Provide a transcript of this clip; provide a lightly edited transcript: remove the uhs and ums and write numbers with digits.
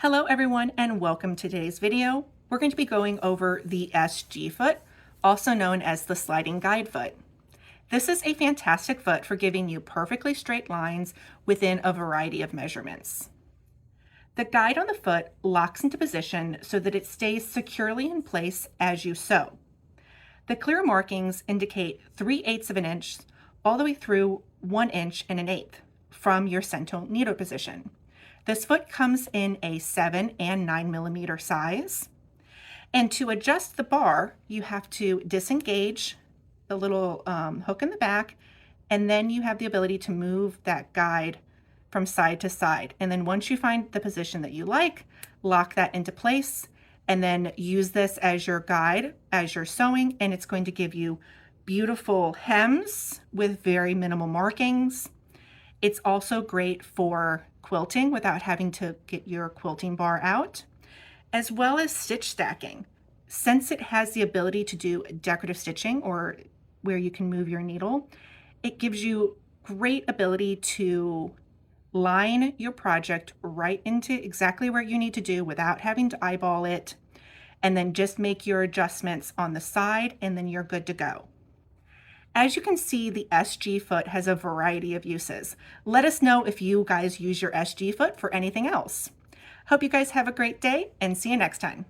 Hello everyone and welcome to today's video. We're going to be going over the SG foot, also known as the sliding guide foot. This is a fantastic foot for giving you perfectly straight lines within a variety of measurements. The guide on the foot locks into position so that it stays securely in place as you sew. The clear markings indicate 3/8 of an inch all the way through 1 inch and 1/8 from your center needle position. This foot comes in a 7 and 9 millimeter size. And to adjust the bar, you have to disengage the little hook in the back, and then you have the ability to move that guide from side to side. And then once you find the position that you like, lock that into place, and then use this as your guide as you're sewing, and it's going to give you beautiful hems with very minimal markings. It's also great for quilting without having to get your quilting bar out, as well as stitch stacking. Since it has the ability to do decorative stitching, or where you can move your needle, it gives you great ability to line your project right into exactly where you need to do without having to eyeball it, and then just make your adjustments on the side, and then you're good to go. As you can see, the SG foot has a variety of uses. Let us know if you guys use your SG foot for anything else. Hope you guys have a great day and see you next time.